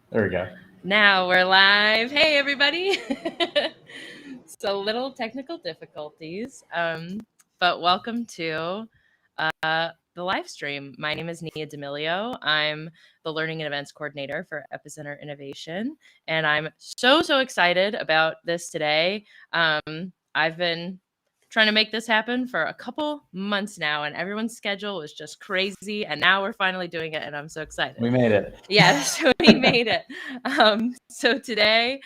There we go. Now we're live. Hey, everybody. So, little technical difficulties, but welcome to the live stream. My name is Nia D'Amelio. I'm the Learning and Events Coordinator for Epicenter Innovation, and I'm so excited about this today. I've been trying to make this happen for a couple months now, and everyone's schedule was just crazy, and now we're finally doing it, and I'm so excited. We made it. Yes, we made it. So today,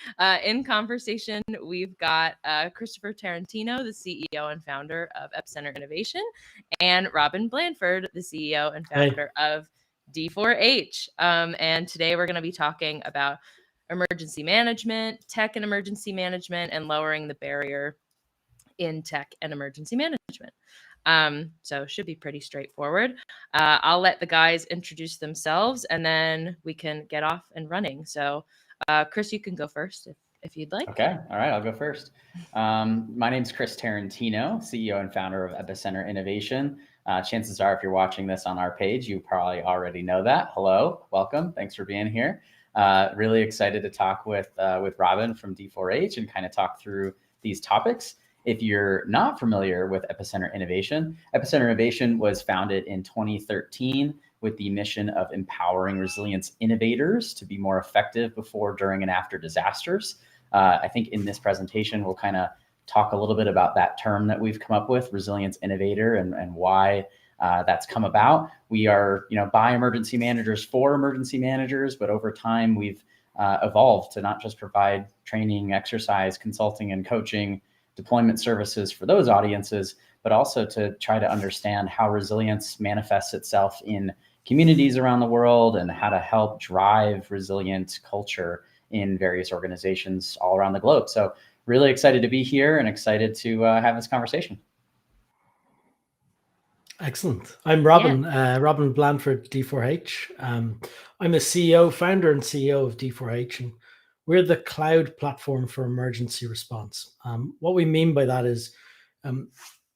in conversation, we've got Christopher Tarantino, the CEO and founder of Epicenter Innovation, and Robin Blanford, the CEO and founder of D4H. And today we're going to be talking about emergency management, tech and emergency management, and lowering the barrier in tech and emergency management. So should be pretty straightforward. I'll let the guys introduce themselves and then we can get off and running. So Chris, you can go first if you'd like. Okay. All right. I'll go first. My name's Chris Tarantino, CEO and founder of Epicenter Innovation. Chances are, if you're watching this on our page, you probably already know that. Hello, welcome. Thanks for being here. Really excited to talk with Robin from D4H and kind of talk through these topics. If you're not familiar with Epicenter Innovation was founded in 2013 with the mission of empowering resilience innovators to be more effective before, during, and after disasters. I think in this presentation, we'll kind of talk a little bit about that term that we've come up with, resilience innovator, and why that's come about. We are, by emergency managers for emergency managers, but over time we've evolved to not just provide training, exercise, consulting, and coaching, deployment services for those audiences, but also to try to understand how resilience manifests itself in communities around the world and how to help drive resilient culture in various organizations all around the globe. So really excited to be here and excited to have this conversation. Excellent. I'm Robin, Robin Blanford, D4H. I'm a founder and CEO of D4H, and we're the cloud platform for emergency response. What we mean by that is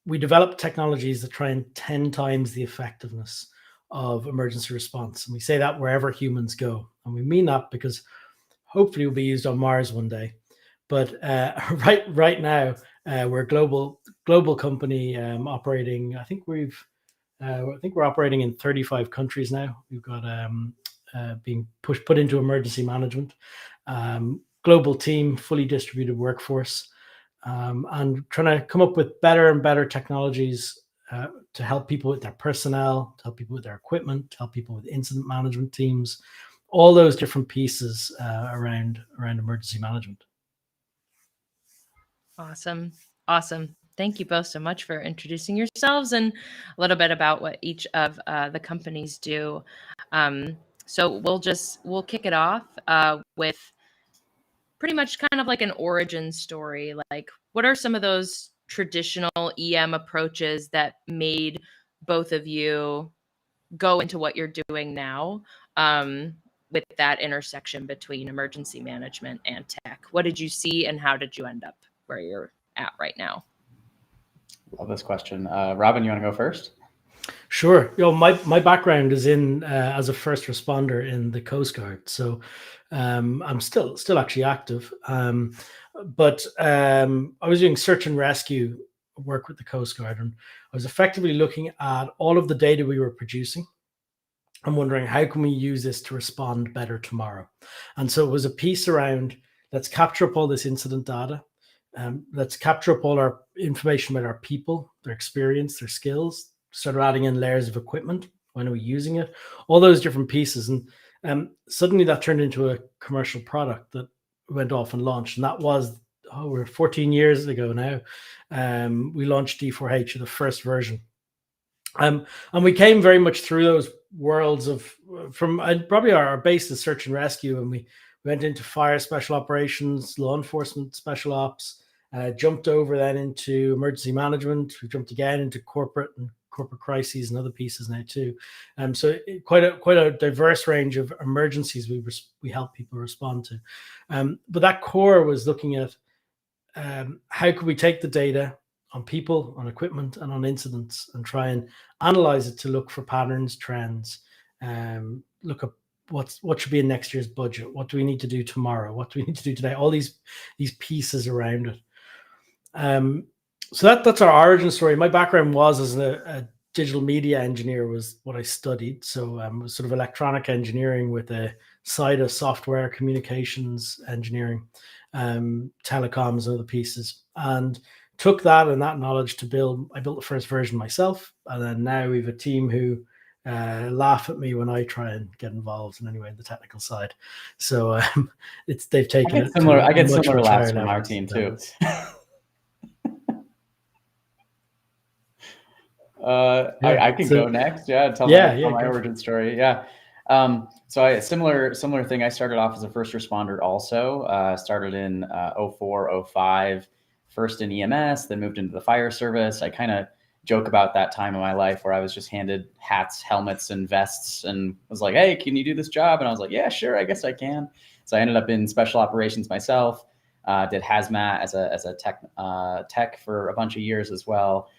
we develop technologies that try and 10 times the effectiveness of emergency response. And we say that wherever humans go. And we mean that because hopefully we'll be used on Mars one day. But right now, we're a global company operating. I think we're operating in 35 countries now. We've got being put into emergency management. Global team, fully distributed workforce, and trying to come up with better and better technologies to help people with their personnel, to help people with their equipment, to help people with incident management teams, all those different pieces around emergency management. Awesome. Thank you both so much for introducing yourselves and a little bit about what each of the companies do. So we'll kick it off with pretty much kind of like an origin story. Like, what are some of those traditional EM approaches that made both of you go into what you're doing now with that intersection between emergency management and tech? What did you see and how did you end up where you're at right now? Love this question. Robin, you want to go first? Sure. My background is in as a first responder in the Coast Guard, so I'm still actually active. But I was doing search and rescue work with the Coast Guard, and I was effectively looking at all of the data we were producing. I'm wondering, how can we use this to respond better tomorrow? And so it was a piece around, let's capture up all this incident data. Let's capture up all our information about our people, their experience, their skills, start adding in layers of equipment. When are we using it? All those different pieces. And suddenly that turned into a commercial product that went off and launched. And that was, we're 14 years ago now. We launched D4H, the first version. And we came very much through those worlds from probably our base is search and rescue. And we went into fire special operations, law enforcement special ops, jumped over then into emergency management. We jumped again into corporate crises and other pieces now too. So quite a diverse range of emergencies we help people respond to. But that core was looking at how could we take the data on people, on equipment, and on incidents and try and analyze it to look for patterns, trends, look at what should be in next year's budget? What do we need to do tomorrow? What do we need to do today? All these pieces around it. So that's our origin story. My background was as a digital media engineer was what I studied. So it was sort of electronic engineering with a side of software communications engineering, telecoms and other pieces, and took that and that knowledge to build. I built the first version myself, and then now we have a team who laugh at me when I try and get involved in any way in the technical side. So they've taken it. I get similar laughs from our team too. I can go next. Yeah, tell my origin story. Yeah. So similar thing. I started off as a first responder also. Started in 04, 05, first in EMS, then moved into the fire service. I kind of joke about that time in my life where I was just handed hats, helmets, and vests and was like, hey, can you do this job? And I was like, yeah, sure, I guess I can. So I ended up in special operations myself, did hazmat as a tech for a bunch of years as well,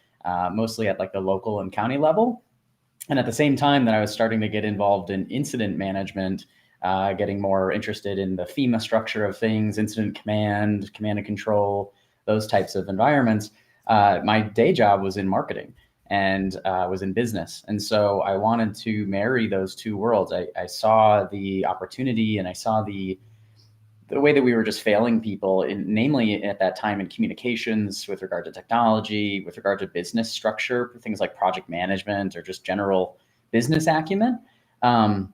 mostly at like the local and county level. And at the same time that I was starting to get involved in incident management, getting more interested in the FEMA structure of things, incident command and control, those types of environments. My day job was in marketing and was in business. And so I wanted to marry those two worlds. I saw the opportunity and I saw the way that we were just failing people, namely at that time in communications with regard to technology, with regard to business structure, things like project management or just general business acumen. And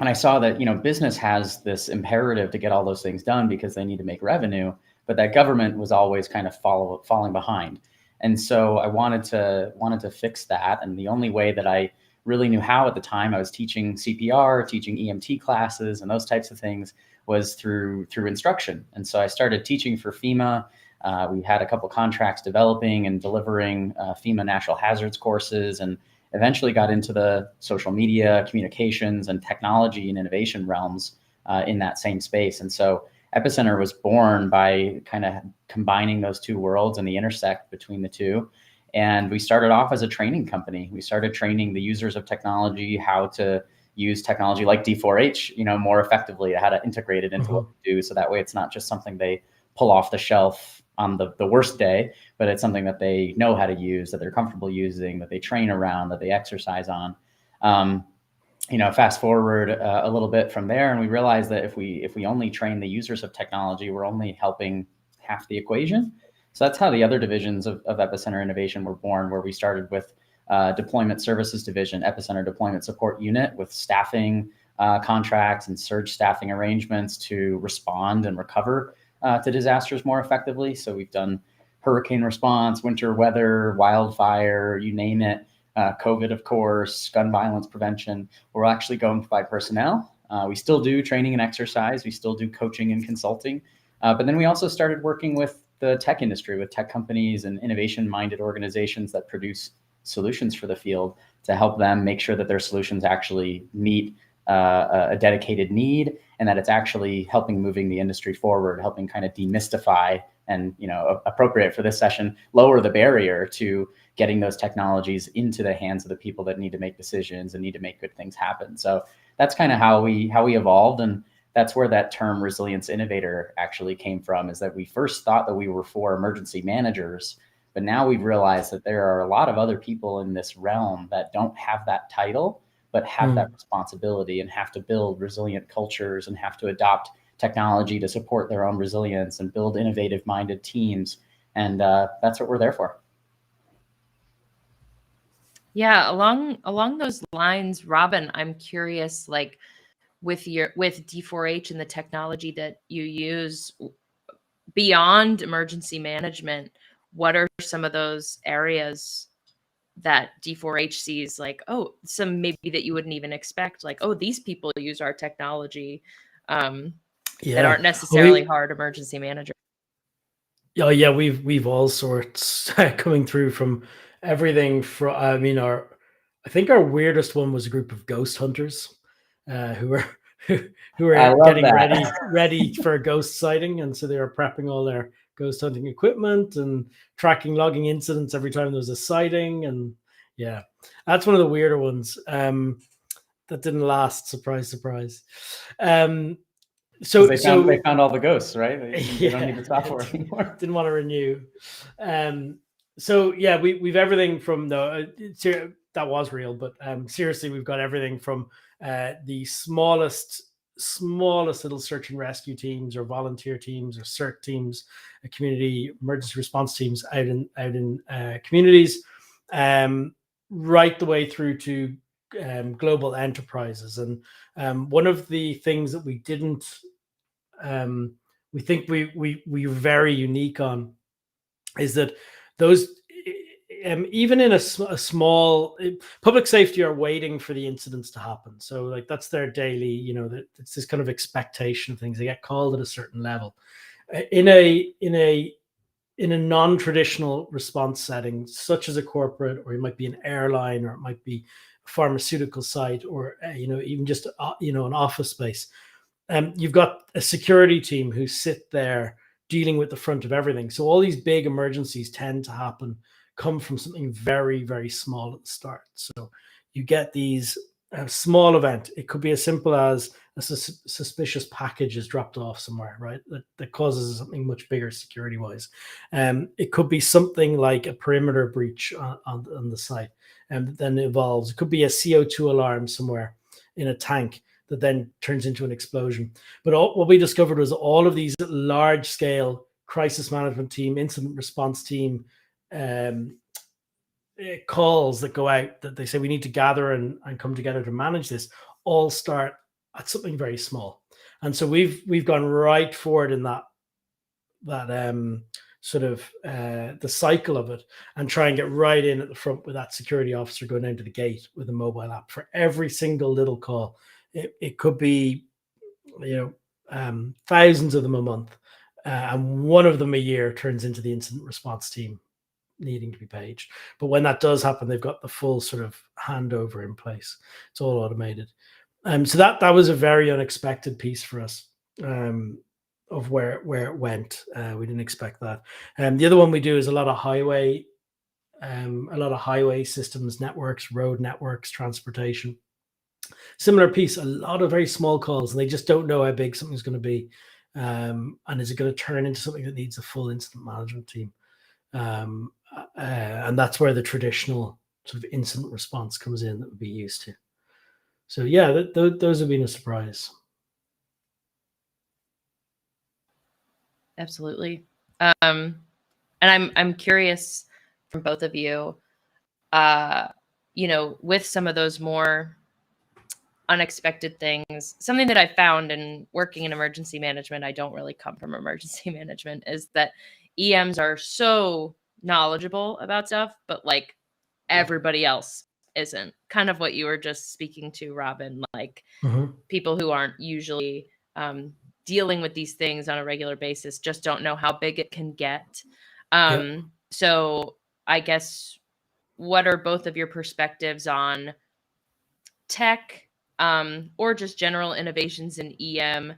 I saw that, business has this imperative to get all those things done because they need to make revenue, but that government was always kind of falling behind. And so I wanted to fix that. And the only way that I really knew how at the time, I was teaching CPR, teaching EMT classes and those types of things, was through instruction. And so I started teaching for FEMA. We had a couple contracts developing and delivering FEMA natural hazards courses, and eventually got into the social media, communications, and technology and innovation realms in that same space. And so Epicenter was born by kind of combining those two worlds and the intersect between the two. And we started off as a training company. We started training the users of technology how to use technology like D4H, more effectively, how to integrate it into what we do. So that way it's not just something they pull off the shelf on the worst day, but it's something that they know how to use, that they're comfortable using, that they train around, that they exercise on. Fast forward a little bit from there, and we realized that if we only train the users of technology, we're only helping half the equation. So that's how the other divisions of Epicenter Innovation were born, where we started with Deployment Services Division, Epicenter Deployment Support Unit, with staffing contracts and surge staffing arrangements to respond and recover to disasters more effectively. So we've done hurricane response, winter weather, wildfire, you name it, COVID, of course, gun violence prevention. We'll actually go and provide personnel. We still do training and exercise. We still do coaching and consulting. But then we also started working with the tech industry, with tech companies and innovation-minded organizations that produce solutions for the field to help them make sure that their solutions actually meet a dedicated need, and that it's actually helping moving the industry forward, helping kind of demystify and, appropriate for this session, lower the barrier to getting those technologies into the hands of the people that need to make decisions and need to make good things happen. So that's kind of how we evolved. And that's where that term resilience innovator actually came from, is that we first thought that we were for emergency managers, but now we've realized that there are a lot of other people in this realm that don't have that title, but have that responsibility and have to build resilient cultures and have to adopt technology to support their own resilience and build innovative minded teams. And that's what we're there for. Yeah, along those lines, Robin, I'm curious, like with D4H and the technology that you use beyond emergency management, what are some of those areas that D4H sees, like, oh, some maybe that you wouldn't even expect, like, oh, these people use our technology that aren't necessarily hard emergency managers? Oh yeah, we've all sorts coming through from everything. From I think our weirdest one was a group of ghost hunters who were getting ready for a ghost sighting, and so they were prepping all their ghost hunting equipment and logging incidents every time there was a sighting. And yeah, that's one of the weirder ones. that didn't last. Surprise, surprise. So they found all the ghosts, right? They don't need the software anymore. Didn't want to renew. So yeah, we've everything from that was real, but seriously, we've got everything from the smallest little search and rescue teams or volunteer teams or CERT teams, community emergency response teams out in communities, right the way through to global enterprises. And one of the things that we didn't, we think we were very unique on, is that those, even in a small, public safety are waiting for the incidents to happen. So like that's their daily, it's this kind of expectation of things. They get called at a certain level. In a non-traditional response setting, such as a corporate, or it might be an airline, or it might be a pharmaceutical site, or even just an office space, you've got a security team who sit there dealing with the front of everything. So all these big emergencies tend to come from something very, very small at the start. So you get these small event. It could be as simple as a suspicious package is dropped off somewhere, right? That causes something much bigger security wise. It could be something like a perimeter breach on the site, and then it evolves. It could be a CO2 alarm somewhere in a tank that then turns into an explosion. But what we discovered was all of these large scale crisis management team, incident response team, calls that go out that they say we need to gather and come together to manage this, all start at something very small. And so we've gone right forward in that sort of the cycle of it, and try and get right in at the front with that security officer going down to the gate with a mobile app for every single little call. It could be thousands of them a month, and one of them a year turns into the incident response team needing to be paged. But when that does happen, they've got the full sort of handover in place. It's all automated. So that was a very unexpected piece for us, of where it went. We didn't expect that. The other one we do is a lot of highway systems, networks, road networks, transportation. Similar piece, a lot of very small calls, and they just don't know how big something's going to be, and is it going to turn into something that needs a full incident management team. And that's where the traditional sort of incident response comes in that would be used to. So yeah, those have been a surprise. Absolutely. And I'm curious from both of you, with some of those more unexpected things, something that I found in working in emergency management, I don't really come from emergency management, is that EMs are so knowledgeable about stuff, but like everybody else isn't. Kind of what you were just speaking to, Robin, like people who aren't usually dealing with these things on a regular basis just don't know how big it can get. So I guess, what are both of your perspectives on tech, or just general innovations in EM,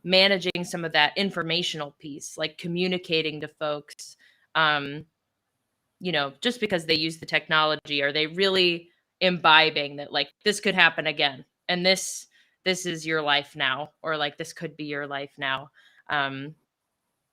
managing some of that informational piece, like communicating to folks, just because they use the technology, are they really imbibing that, like, this could happen again, and this is your life now, or like this could be your life now?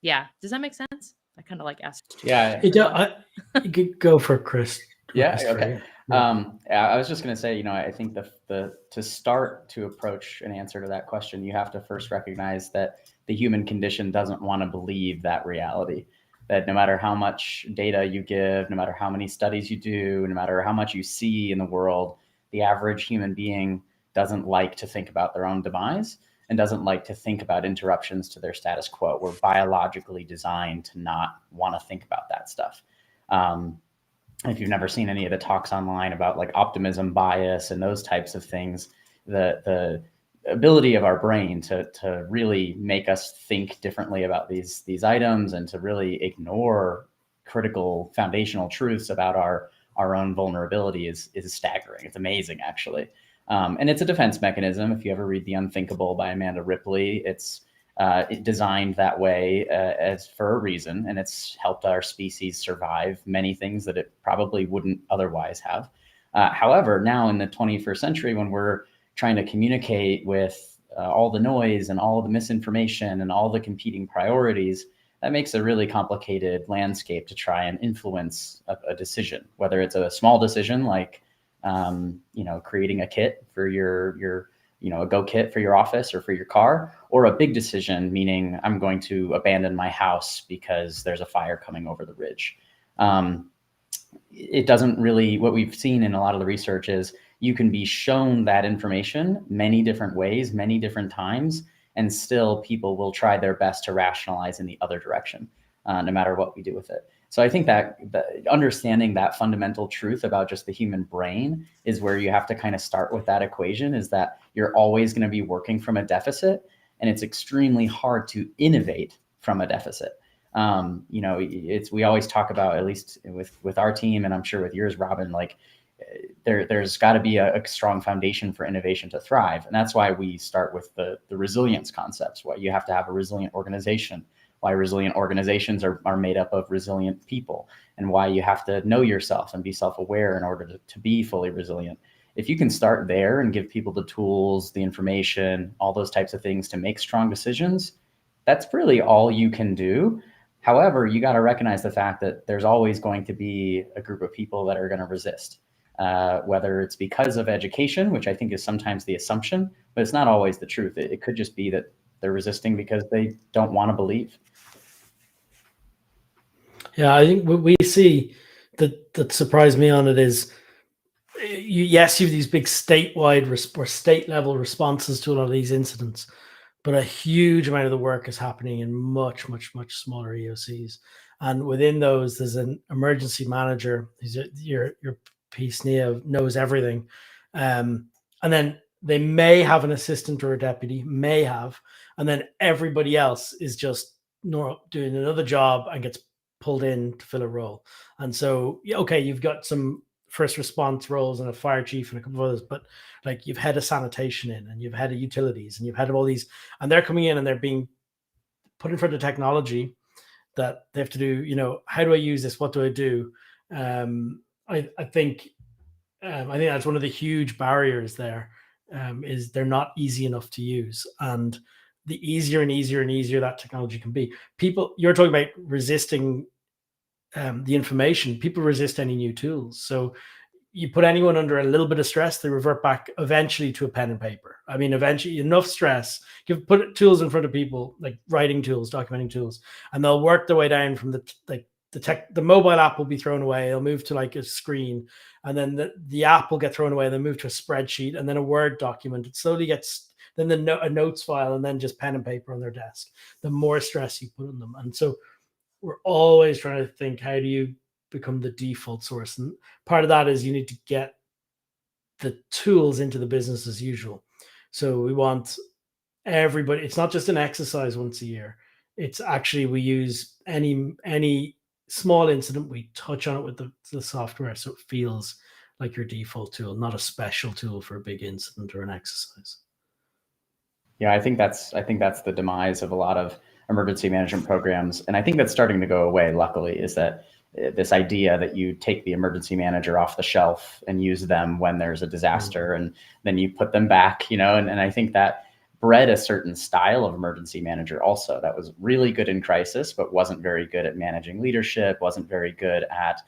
Yeah, does that make sense? I kind of like asked. Yeah, you could go for Chris. Yeah. Okay. I was just going to say, I think to start to approach an answer to that question, you have to first recognize that the human condition doesn't want to believe that reality, that no matter how much data you give, no matter how many studies you do, no matter how much you see in the world, the average human being doesn't like to think about their own demise and doesn't like to think about interruptions to their status quo. We're biologically designed to not want to think about that stuff. If you've never seen any of the talks online about like optimism bias and those types of things, the ability of our brain to really make us think differently about these items and to really ignore critical foundational truths about our own vulnerability is staggering. It's amazing, actually. And it's a defense mechanism. If you ever read The Unthinkable by Amanda Ripley, it's designed that way as for a reason, and it's helped our species survive many things that it probably wouldn't otherwise have. However, now in the 21st century, when we're trying to communicate with all the noise and all the misinformation and all the competing priorities, that makes a really complicated landscape to try and influence a decision, whether it's a small decision like creating a kit for your a Go kit for your office or for your car, or a big decision, meaning I'm going to abandon my house because there's a fire coming over the ridge. It doesn't really, what we've seen in a lot of the research is you can be shown that information many different ways, many different times, and still people will try their best to rationalize in the other direction, no matter what we do with it. So I think that understanding that fundamental truth about just the human brain is where you have to kind of start with that equation, is that you're always going to be working from a deficit, and it's extremely hard to innovate from a deficit. We always talk about, at least with our team, and I'm sure with yours, Robin, like there's got to be a strong foundation for innovation to thrive. And that's why we start with the resilience concepts, why you have to have a resilient organization, why resilient organizations are made up of resilient people, and why you have to know yourself and be self-aware in order to be fully resilient. If you can start there and give people the tools, the information, all those types of things to make strong decisions, that's really all you can do. However, you got to recognize the fact that there's always going to be a group of people that are going to resist, whether it's because of education, which I think is sometimes the assumption, but it's not always the truth. It could just be that they're resisting because they don't want to believe. Yeah, I think what we see that surprised me on it is, you have these big statewide or state level responses to a lot of these incidents, but a huge amount of the work is happening in much, much, much smaller EOCs. And within those, there's an emergency manager. Your piece, Nia, knows everything. And then they may have an assistant or a deputy, and then everybody else is just doing another job and gets pulled in to fill a role. And so, okay, you've got some first response roles and a fire chief and a couple of others, but like you've had a sanitation in, and you've had a utilities, and you've had all these, and they're coming in and they're being put in front of technology that they have to do, how do I use this? What do I do? I think that's one of the huge barriers there, is they're not easy enough to use. And the easier and easier and easier that technology can be, you're talking about resisting the information, people resist any new tools. So you put anyone under a little bit of stress, they revert back eventually to a pen and paper. I mean, eventually enough stress, put tools in front of people, like writing tools, documenting tools, and they'll work their way down from the mobile app will be thrown away. They'll move to like a screen, and then the app will get thrown away. They'll move to a spreadsheet, and then a Word document. It slowly gets, then a notes file, and then just pen and paper on their desk. The more stress you put on them. And so we're always trying to think, how do you become the default source? And part of that is you need to get the tools into the business as usual. So we want everybody, it's not just an exercise once a year. It's actually, we use any small incident, we touch on it with the software, so it feels like your default tool, not a special tool for a big incident or an exercise. Yeah, I think that's the demise of a lot of emergency management programs, and I think that's starting to go away. Luckily, is that this idea that you take the emergency manager off the shelf and use them when there's a disaster, and then you put them back, and I think that bred a certain style of emergency manager also that was really good in crisis, but wasn't very good at managing leadership, wasn't very good at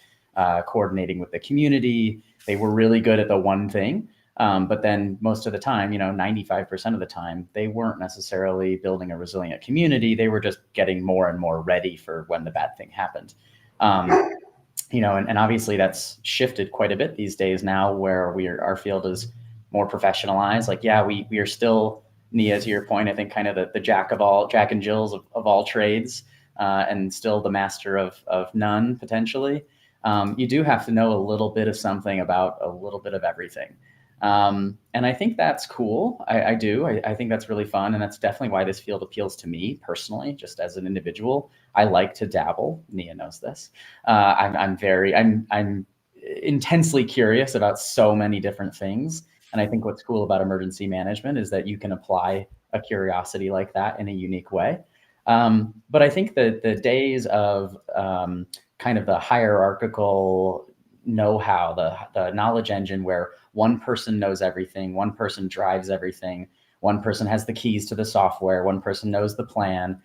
coordinating with the community. They were really good at the one thing. But then most of the time, 95% of the time, they weren't necessarily building a resilient community. They were just getting more and more ready for when the bad thing happened. And obviously that's shifted quite a bit these days now, where our field is more professionalized. Like, yeah, we are still, Nia, to your point, I think kind of the Jack and Jills of all trades, and still the master of none, potentially. You do have to know a little bit of something about a little bit of everything. And I think that's cool. I do. I think that's really fun. And that's definitely why this field appeals to me personally, just as an individual. I like to dabble. Nia knows this. I'm intensely curious about so many different things. And I think what's cool about emergency management is that you can apply a curiosity like that in a unique way. But I think that the days of kind of the hierarchical know-how, the knowledge engine where one person knows everything, one person drives everything, one person has the keys to the software, one person knows the plan.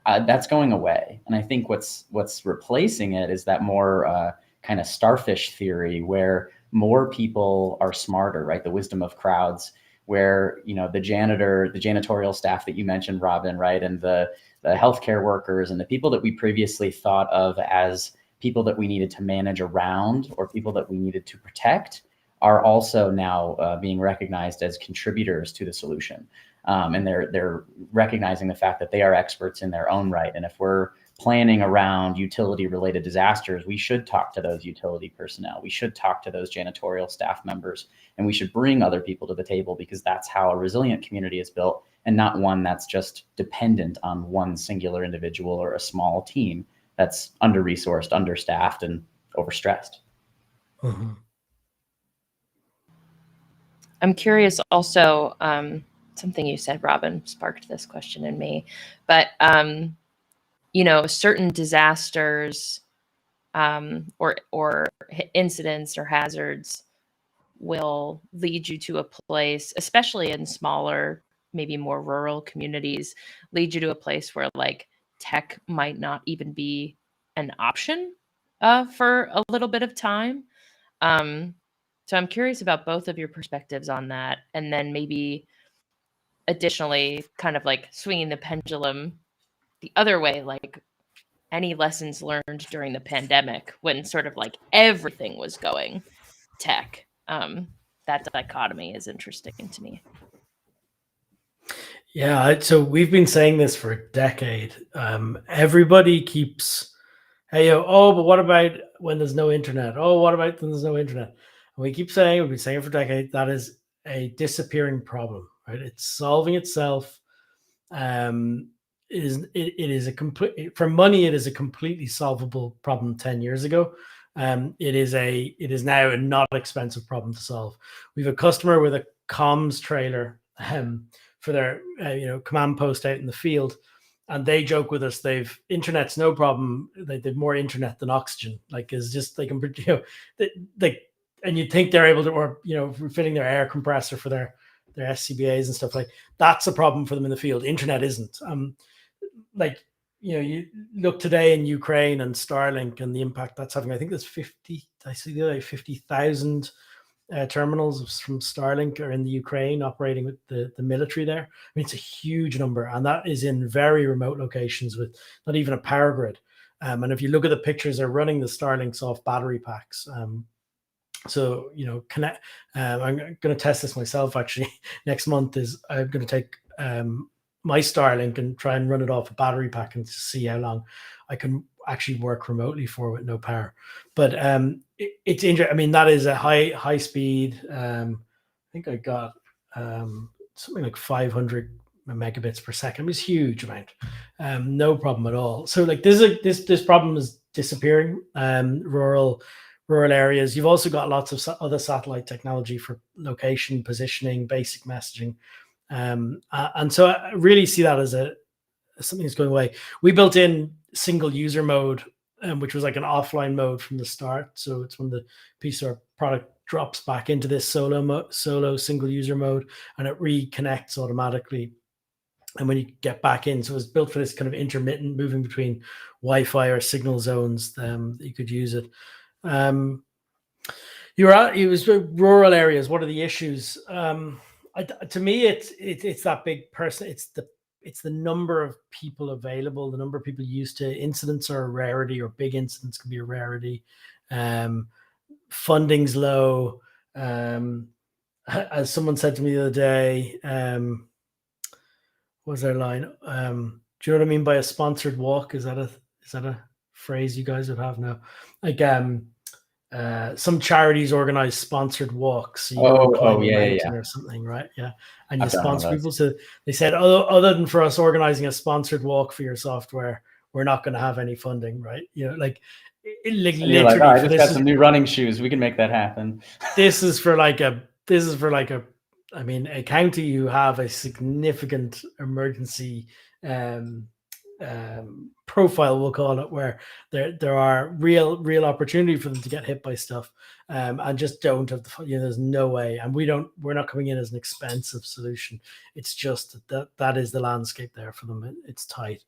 That's going away. And I think what's replacing it is that more kind of starfish theory, where more people are smarter, right? The wisdom of crowds, where, you know, the janitorial staff that you mentioned, Robin, right? And the healthcare workers and the people that we previously thought of as people that we needed to manage around or people that we needed to protect are also now being recognized as contributors to the solution. And they're recognizing the fact that they are experts in their own right. And if we're planning around utility-related disasters, we should talk to those utility personnel. We should talk to those janitorial staff members, and we should bring other people to the table, because that's how a resilient community is built, and not one that's just dependent on one singular individual or a small team that's under-resourced, understaffed, and overstressed. Mm-hmm. I'm curious also, something you said, Robin, sparked this question in me, but you know, certain disasters or incidents or hazards will lead you to a place, especially in smaller, maybe more rural communities, lead you to a place where like tech might not even be an option for a little bit of time. So I'm curious about both of your perspectives on that, and then maybe additionally kind of like swinging the pendulum the other way, like any lessons learned during the pandemic when sort of like everything was going tech. That dichotomy is interesting to me. Yeah, so we've been saying this for a decade. Everybody keeps, hey, oh, but what about when there's no internet? Oh, what about when there's no internet? And we've been saying it for a decade, that is a disappearing problem, right? It's solving itself. It is a complete, for money, it is a completely solvable problem 10 years ago. It is now a not expensive problem to solve. We have a customer with a comms trailer for their command post out in the field, and they joke with us, they've internet's no problem, they've more internet than oxygen. Like, it's just, they can, and you'd think they're able to, or refilling their air compressor for their SCBAs and stuff. Like, that's a problem for them in the field. Internet isn't. You look today in Ukraine and Starlink and the impact that's having. I think there's 50,000 terminals from Starlink are in the Ukraine operating with the military there. I mean, it's a huge number, and that is in very remote locations with not even a power grid. And if you look at the pictures, they're running the Starlinks off battery packs. So, connect. I'm going to test this myself actually. Next month I'm going to take my Starlink and try and run it off a battery pack and see how long I can actually work remotely for with no power. But it's interesting. I mean, that is a high speed. I think I got something like 500 megabits per second. It's a huge amount. No problem at all. So like this problem is disappearing. Rural areas. You've also got lots of other satellite technology for location, positioning, basic messaging. And so I really see that as something that's going away. We built in single user mode, which was like an offline mode from the start. So it's when the piece of our product drops back into this solo single user mode, and it reconnects automatically. And when you get back in, so it's built for this kind of intermittent moving between Wi-Fi or signal zones that you could use it. It was rural areas. What are the issues? To me, it's that big person. It's the number of people available, the number of people used to. Incidents are a rarity, or big incidents can be a rarity. Funding's low. As someone said to me the other day, what was their line? Do you know what I mean by a sponsored walk? Is that a phrase you guys would have now? Like some charities organize sponsored walks. So yeah, or something, right? Yeah, and I've you done sponsor one of people. So they said, other than for us organizing a sponsored walk for your software, we're not going to have any funding, right? Like literally, like, I just got some new running shoes. We can make that happen. This is for like a. I mean, a county who have a significant emergency profile, we'll call it, where there are real opportunity for them to get hit by stuff, and just don't have the, there's no way, and we're not coming in as an expensive solution. It's just that is the landscape there for them. It's tight.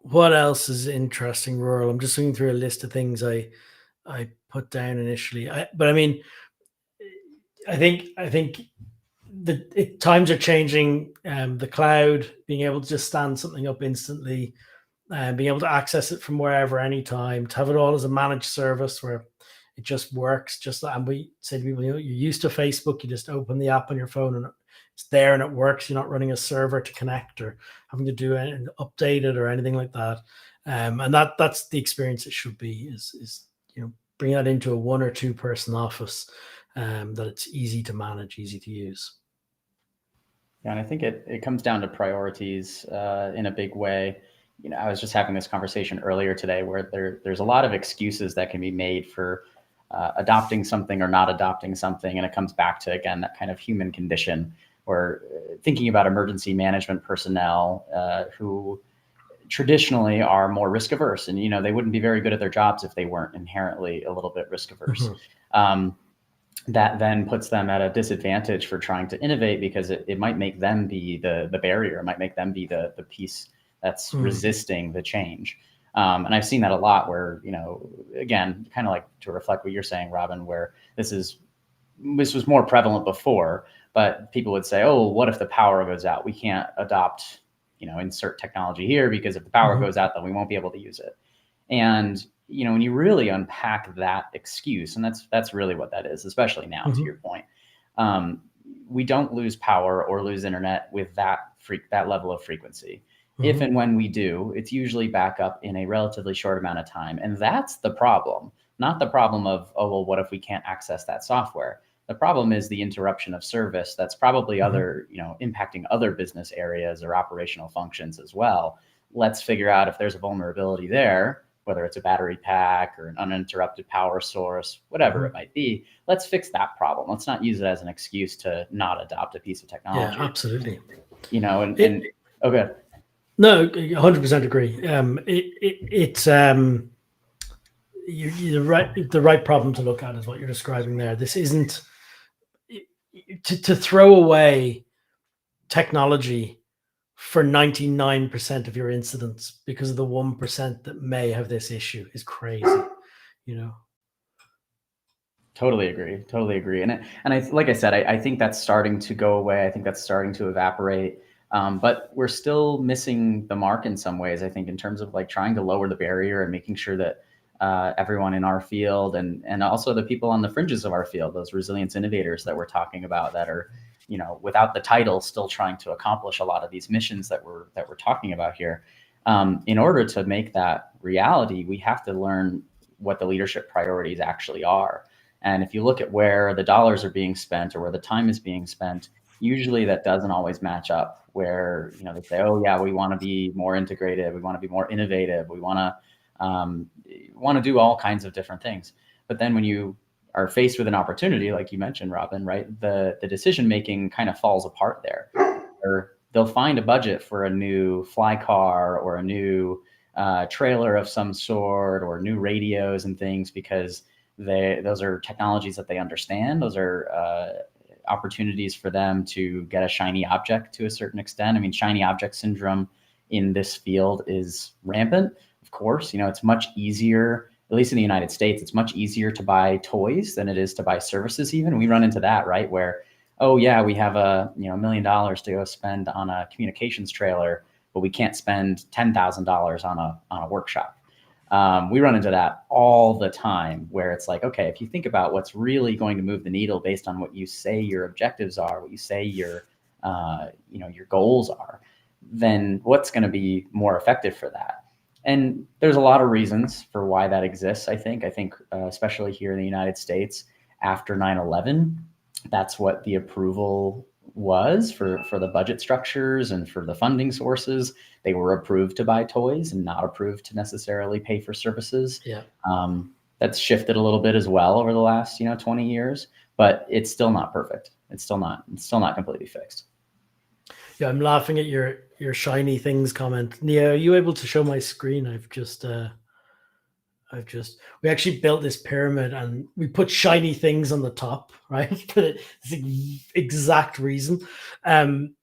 What else is interesting, rural? I'm just looking through a list of things I put down initially. But I mean, I think times are changing. The cloud, being able to just stand something up instantly, being able to access it from wherever, anytime, to have it all as a managed service where it just works. And we say to people, you're used to Facebook, you just open the app on your phone and it's there and it works. You're not running a server to connect or having to do it and update it or anything like that. And that's the experience it should be, is bring that into a 1 or 2 person office, that it's easy to manage, easy to use. Yeah, and I think it comes down to priorities in a big way. I was just having this conversation earlier today where there's a lot of excuses that can be made for adopting something or not adopting something. And it comes back to, again, that kind of human condition, where thinking about emergency management personnel who traditionally are more risk averse, and they wouldn't be very good at their jobs if they weren't inherently a little bit risk averse. Mm-hmm. That then puts them at a disadvantage for trying to innovate, because it might make them be the barrier. It might make them be the piece that's resisting the change. And I've seen that a lot where, again, kind of like to reflect what you're saying, Robin, where this was more prevalent before, but people would say, oh, what if the power goes out? We can't adopt, insert technology here, because if the power goes out, then we won't be able to use it. And, when you really unpack that excuse, and that's really what that is, especially now, to your point, we don't lose power or lose internet with that level of frequency. If and when we do, it's usually back up in a relatively short amount of time. And that's the problem, not the problem of, oh, well, what if we can't access that software? The problem is the interruption of service that's probably other, impacting other business areas or operational functions as well. Let's figure out if there's a vulnerability there, whether it's a battery pack or an uninterrupted power source, whatever it might be. Let's fix that problem. Let's not use it as an excuse to not adopt a piece of technology. Yeah, absolutely. Oh, good. No, 100% agree. It's you're right. The right problem to look at is what you're describing there. This isn't to throw away technology for 99% of your incidents because of the 1% that may have this issue is crazy. Totally agree. And I, like I said, I think that's starting to go away. I think that's starting to evaporate. But we're still missing the mark in some ways, I think, in terms of like trying to lower the barrier and making sure that everyone in our field and also the people on the fringes of our field, those resilience innovators that we're talking about, that are, without the title, still trying to accomplish a lot of these missions that we're talking about here. In order to make that reality, we have to learn what the leadership priorities actually are. And if you look at where the dollars are being spent or where the time is being spent, usually that doesn't always match up, where, they say, oh yeah, we want to be more integrated. We want to be more innovative. We want to do all kinds of different things. But then when you are faced with an opportunity, like you mentioned, Robin, right, the decision-making kind of falls apart there. Or they'll find a budget for a new fly car or a new trailer of some sort, or new radios and things, because those are technologies that they understand. Those are opportunities for them to get a shiny object to a certain extent. I mean, shiny object syndrome in this field is rampant. Of course, it's much easier, at least in the United States, it's much easier to buy toys than it is to buy services even. We run into that, right? Where, oh yeah, we have $1 million to go spend on a communications trailer, but we can't spend $10,000 on a workshop. We run into that all the time, where it's like, okay, if you think about what's really going to move the needle based on what you say your objectives are, what you say your goals are, then what's going to be more effective for that? And there's a lot of reasons for why that exists. I think especially here in the United States after 9/11, that's what the approval was for the budget structures and for the funding sources. They were approved to buy toys and not approved to necessarily pay for services. Yeah. That's shifted a little bit as well over the last 20 years, but it's still not perfect. It's still not completely fixed. Yeah, I'm laughing at your shiny things comment. Nia, are you able to show my screen? We actually built this pyramid and we put shiny things on the top, right? For this exact reason. And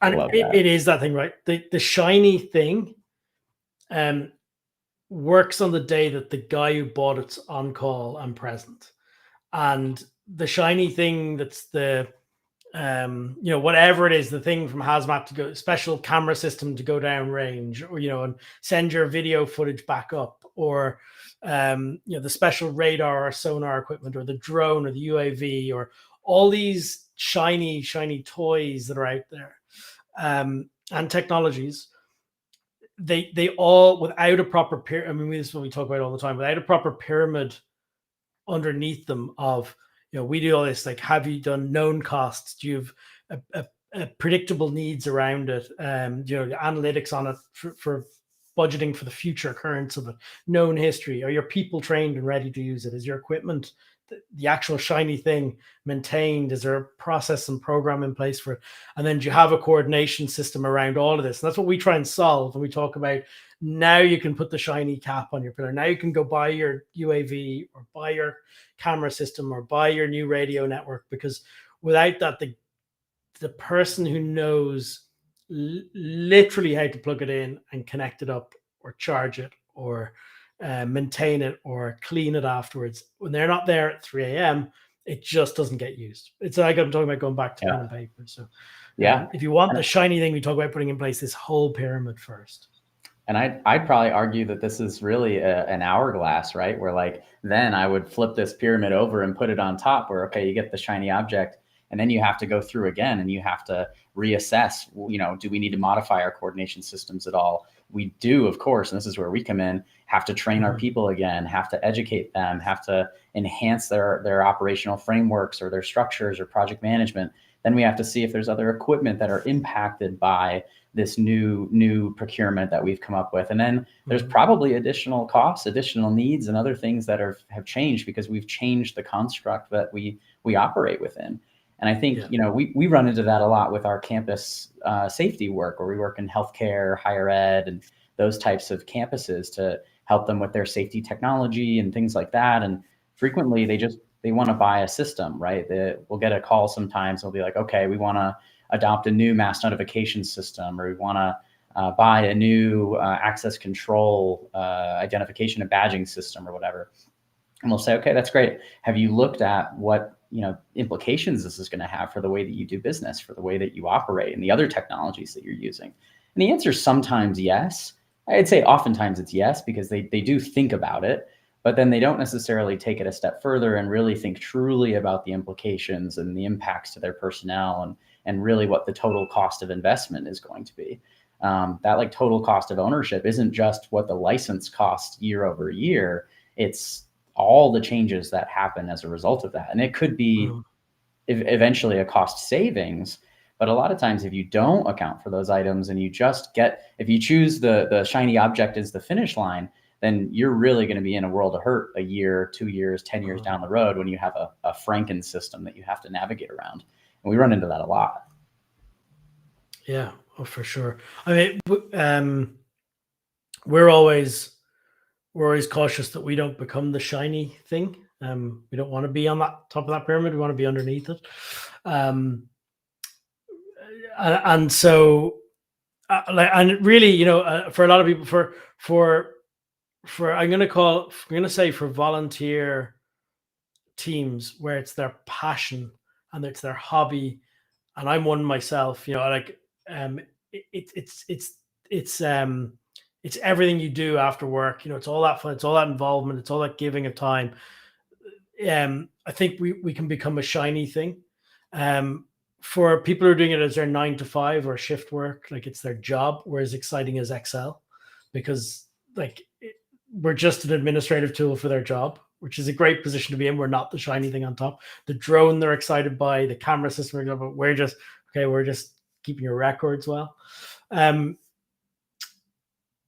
Love that. it is that thing, right? The shiny thing works on the day that the guy who bought it's on call and present. And the shiny thing that's the whatever it is, the thing from hazmat to go, special camera system to go down range, or and send your video footage back up, or the special radar or sonar equipment, or the drone or the UAV, or all these shiny toys that are out there, and technologies. They all, without a proper pyramid, I mean, this is what we talk about all the time, without a proper pyramid underneath them of, we do all this, like, have you done known costs? Do you have a predictable needs around it? The analytics on it for budgeting for the future occurrence of it, known history. Are your people trained and ready to use it? Is your equipment, the actual shiny thing, maintained? Is there a process and program in place for it? And then do you have a coordination system around all of this? And that's what we try and solve when we talk about, now you can put the shiny cap on your pillar. Now you can go buy your UAV or buy your camera system or buy your new radio network, because without that, the person who knows literally how to plug it in and connect it up or charge it or maintain it or clean it afterwards, when they're not there at 3 a.m., it just doesn't get used. It's like I'm talking about going back to pen and paper. So if you want the shiny thing, we talk about putting in place this whole pyramid first. And I'd probably argue that this is really an hourglass, right? Where then I would flip this pyramid over and put it on top, where, okay, you get the shiny object, and then you have to go through again and you have to reassess, do we need to modify our coordination systems at all? We do, of course, and this is where we come in, have to train our people again, have to educate them, have to enhance their operational frameworks or their structures or project management. Then we have to see if there's other equipment that are impacted by this new procurement that we've come up with. And then there's probably additional costs, additional needs, and other things that have changed because we've changed the construct that we operate within. And I think, we run into that a lot with our campus safety work, where we work in healthcare, higher ed, and those types of campuses to help them with their safety technology and things like that. And frequently they want to buy a system, right? We'll get a call sometimes. They'll be like, okay, we want to adopt a new mass notification system, or we want to buy a new access control identification and badging system or whatever. And we'll say, okay, that's great. Have you looked at what implications this is going to have for the way that you do business, for the way that you operate, and the other technologies that you're using? And the answer is sometimes yes. I'd say oftentimes it's yes, because they do think about it, but then they don't necessarily take it a step further and really think truly about the implications and the impacts to their personnel and really what the total cost of investment is going to be. That total cost of ownership isn't just what the license costs year over year. It's all the changes that happen as a result of that. And it could be eventually a cost savings, but a lot of times if you don't account for those items and if you choose the shiny object as the finish line, then you're really going to be in a world of hurt a year, 2 years, 10 years down the road, when you have a Franken system that you have to navigate around. And we run into that a lot. Yeah, for sure. I mean, we're always cautious that we don't become the shiny thing. We don't want to be on that top of that pyramid. We want to be underneath it. And so, and really, for a lot of people, for I'm going to say for volunteer teams where it's their passion and it's their hobby, and I'm one myself, it's everything you do after work. It's all that fun, it's all that involvement, it's all that giving of time. I think we can become a shiny thing. For people who are doing it as their 9 to 5 or shift work, it's their job, we're as exciting as Excel, because we're just an administrative tool for their job, which is a great position to be in. We're not the shiny thing on top. The drone they're excited by, the camera system, but we're just keeping your records well. But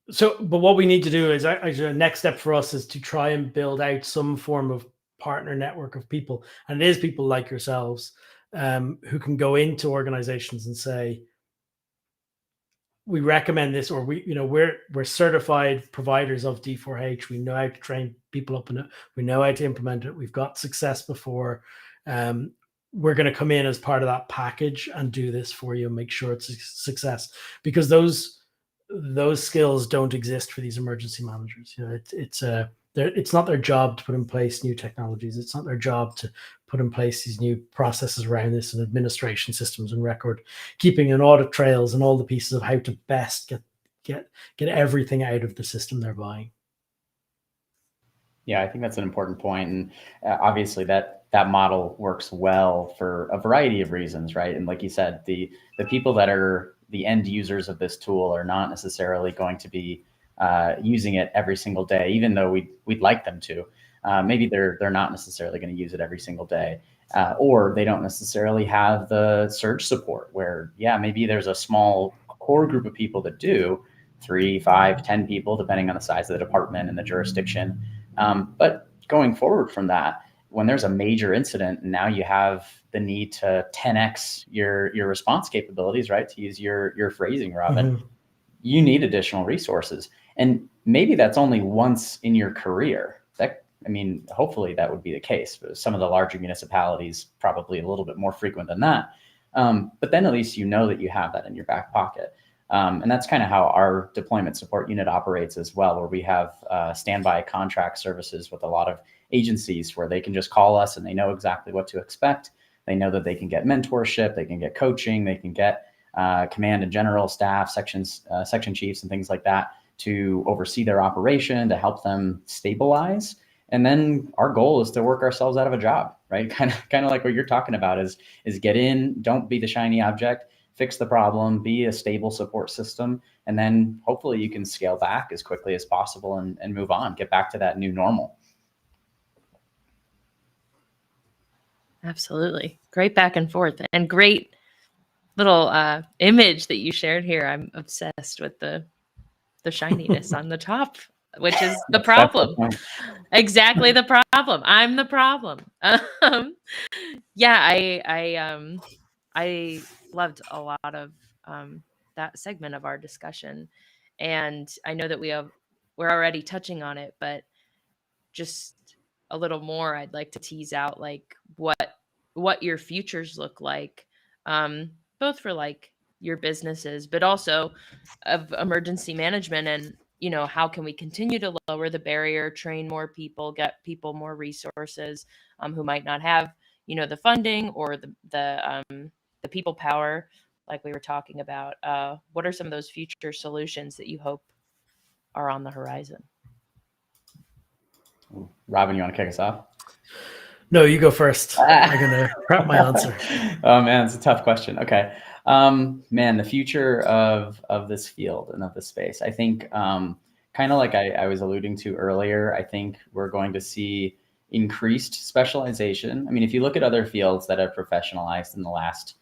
what we need to do is, the next step for us is to try and build out some form of partner network of people. And it is people like yourselves who can go into organizations and say, we recommend this, or we're certified providers of D4H. We know how to train people up in it. We know how to implement it. We've got success before. We're going to come in as part of that package and do this for you and make sure it's a success, because those skills don't exist for these emergency managers. It's not their job to put in place new technologies. It's not their job to put in place these new processes around this and administration systems and record keeping and audit trails and all the pieces of how to best get everything out of the system they're buying. Yeah, I think that's an important point. And obviously that model works well for a variety of reasons, right? And like you said, the people that are the end users of this tool are not necessarily going to be using it every single day, even though we'd like them to. Maybe they're not necessarily going to use it every single day, or they don't necessarily have the surge support where, yeah, maybe there's a small core group of people that do, 3, 5, 10 people, depending on the size of the department and the jurisdiction. But going forward from that, when there's a major incident, now you have the need to 10x your response capabilities, right? To use your phrasing, Robin, Mm-hmm. You need additional resources. And maybe that's only once in your career. Hopefully that would be the case. But some of the larger municipalities, probably a little bit more frequent than that. But then at least you know that you have that in your back pocket. And that's kind of how our deployment support unit operates as well, where we have standby contract services with a lot of agencies where they can just call us and they know exactly what to expect. They know that they can get mentorship, they can get coaching, they can get command and general staff, section chiefs and things like that to oversee their operation, to help them stabilize. And then our goal is to work ourselves out of a job, right? Kind of like what you're talking about is get in, don't be the shiny object, fix the problem, be a stable support system, and then hopefully you can scale back as quickly as possible and move on, get back to that new normal. Absolutely. Great back and forth, and great little image that you shared here. I'm obsessed with the shininess on the top, which is the problem. Exactly the problem. I'm the problem. Yeah, I loved a lot of that segment of our discussion, and I know that we're already touching on it, but just a little more, I'd like to tease out like what your futures look like, both for like your businesses, but also of emergency management, and how can we continue to lower the barrier, train more people, get people more resources who might not have the funding or the people power, like we were talking about. What are some of those future solutions that you hope are on the horizon? Robin, you want to kick us off? No, you go first. I'm going to prep my answer. Oh man, it's a tough question. Okay. Man, the future of this field and of this space, I think kind of like I was alluding to earlier, I think we're going to see increased specialization. I mean, if you look at other fields that have professionalized in the last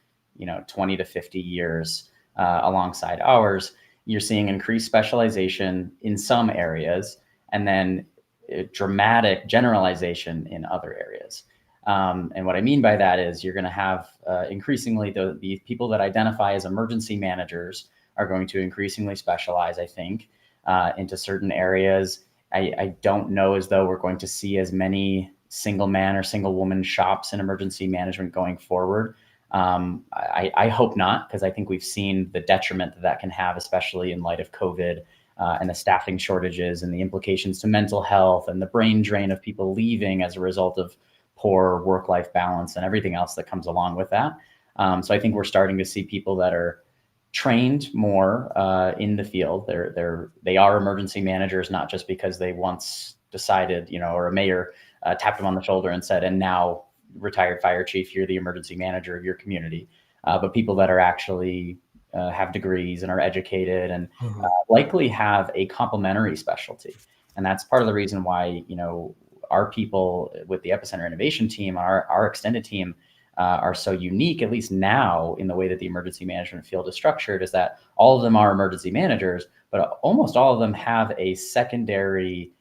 20 to 50 years alongside ours, you're seeing increased specialization in some areas and then dramatic generalization in other areas. And what I mean by that is you're going to have increasingly the people that identify as emergency managers are going to increasingly specialize, I think, into certain areas. I don't know as though we're going to see as many single man or single woman shops in emergency management going forward. I hope not, because I think we've seen the detriment that can have, especially in light of COVID and the staffing shortages and the implications to mental health and the brain drain of people leaving as a result of poor work-life balance and everything else that comes along with that. So I think we're starting to see people that are trained more in the field. They are emergency managers, not just because they once decided, or a mayor tapped them on the shoulder and said, and now retired fire chief, you're the emergency manager of your community. But people that are actually have degrees and are educated and likely have a complementary specialty. And that's part of the reason why, our people with the Epicenter innovation team, our extended team, are so unique, at least now in the way that the emergency management field is structured, is that all of them are emergency managers, but almost all of them have a secondary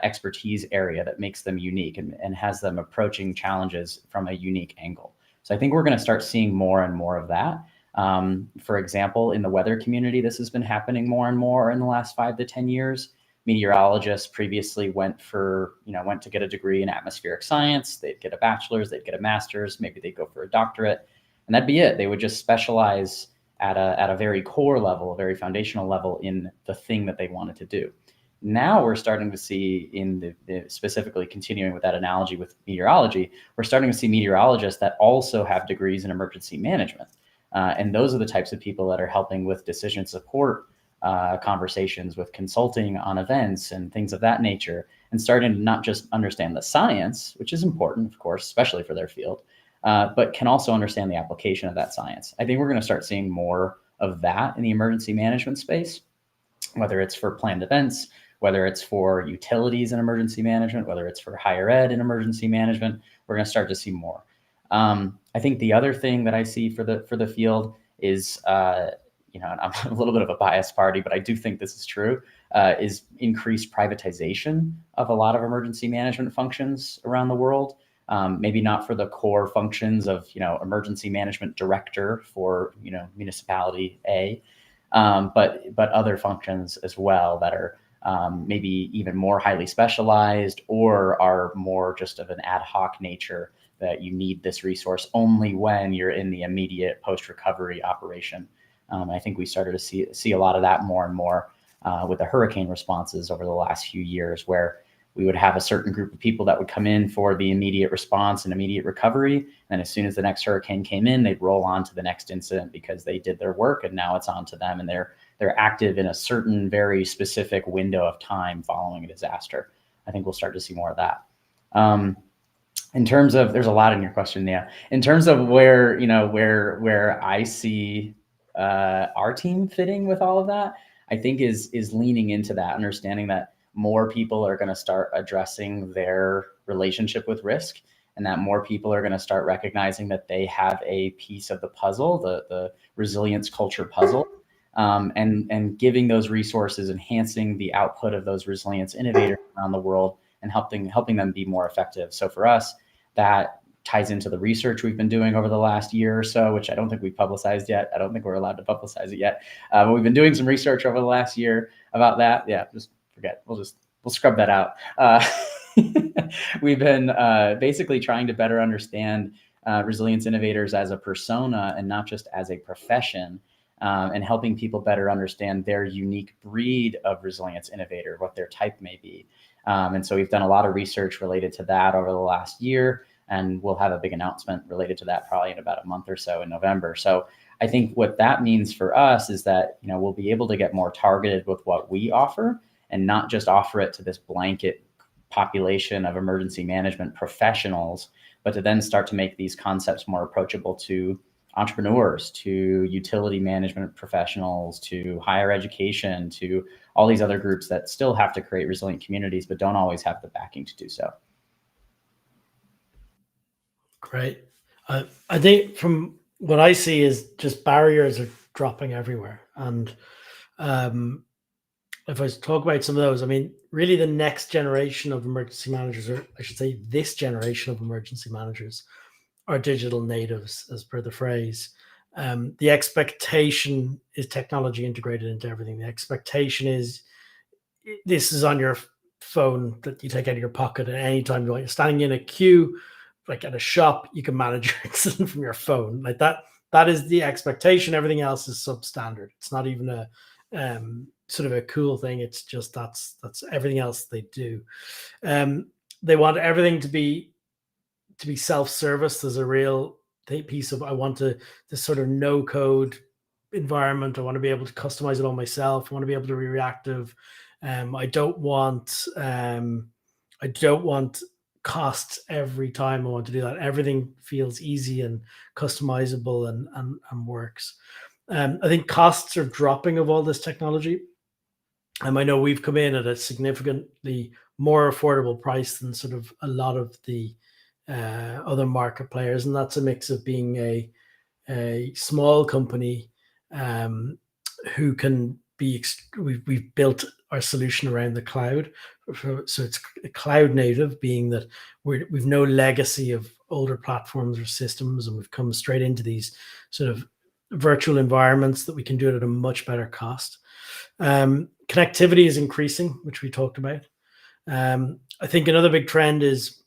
expertise area that makes them unique and has them approaching challenges from a unique angle. So I think we're going to start seeing more and more of that. For example, in the weather community, this has been happening more and more in the last 5 to 10 years. Meteorologists previously went to get a degree in atmospheric science. They'd get a bachelor's, they'd get a master's, maybe they'd go for a doctorate, and that'd be it. They would just specialize at a very core level, a very foundational level in the thing that they wanted to do. Now we're starting to see, specifically continuing with that analogy with meteorology, we're starting to see meteorologists that also have degrees in emergency management. And those are the types of people that are helping with decision support conversations, with consulting on events and things of that nature, and starting to not just understand the science, which is important, of course, especially for their field, but can also understand the application of that science. I think we're going to start seeing more of that in the emergency management space, whether it's for planned events, whether it's for utilities in emergency management, whether it's for higher ed in emergency management. We're going to start to see more. I think the other thing that I see for the field is, and I'm a little bit of a biased party, but I do think this is true, is increased privatization of a lot of emergency management functions around the world. Maybe not for the core functions of, emergency management director for, municipality A, but other functions as well that are maybe even more highly specialized or are more just of an ad hoc nature, that you need this resource only when you're in the immediate post-recovery operation. I think we started to see a lot of that more and more with the hurricane responses over the last few years, where we would have a certain group of people that would come in for the immediate response and immediate recovery. And as soon as the next hurricane came in, they'd roll on to the next incident because they did their work, and now it's on to them, and they're active in a certain very specific window of time following a disaster. I think we'll start to see more of that. In terms of, there's a lot in your question, yeah. In terms of where I see our team fitting with all of that, I think is leaning into that, understanding that more people are going to start addressing their relationship with risk, and that more people are going to start recognizing that they have a piece of the puzzle, the resilience culture puzzle, and giving those resources, enhancing the output of those resilience innovators around the world, and helping them be more effective. So for us, that ties into the research we've been doing over the last year or so, which I don't think we've publicized yet. I don't think we're allowed to publicize it yet. But we've been doing some research over the last year about that. Yeah, just forget. We'll scrub that out. We've been basically trying to better understand resilience innovators as a persona and not just as a profession, and helping people better understand their unique breed of resilience innovator, what their type may be. And so we've done a lot of research related to that over the last year, and we'll have a big announcement related to that probably in about a month or so in November. So I think what that means for us is that, we'll be able to get more targeted with what we offer, and not just offer it to this blanket population of emergency management professionals, but to then start to make these concepts more approachable to entrepreneurs, to utility management professionals, to higher education, to all these other groups that still have to create resilient communities, but don't always have the backing to do so. Great. I think from what I see is just barriers are dropping everywhere. And if I talk about some of those, I mean, really the next generation of emergency managers, or I should say this generation of emergency managers, are digital natives, as per the phrase. The expectation is technology integrated into everything. The expectation is this is on your phone that you take out of your pocket at any time you want. You're standing in a queue, like at a shop, you can manage your incident from your phone. Like that is the expectation. Everything else is substandard. It's not even a sort of a cool thing. It's just that's everything else they do. They want everything to be self-service. There's a real piece of, I want this sort of no code environment. I want to be able to customize it all myself. I want to be able to be reactive. I don't want costs every time I want to do that. Everything feels easy and customizable and works. I think costs are dropping of all this technology. I know we've come in at a significantly more affordable price than sort of a lot of the other market players, and that's a mix of being a small company who can be. We've built our solution around the cloud, so it's cloud native, being that we've no legacy of older platforms or systems, and we've come straight into these sort of virtual environments that we can do it at a much better cost. Connectivity is increasing, which we talked about. I think another big trend is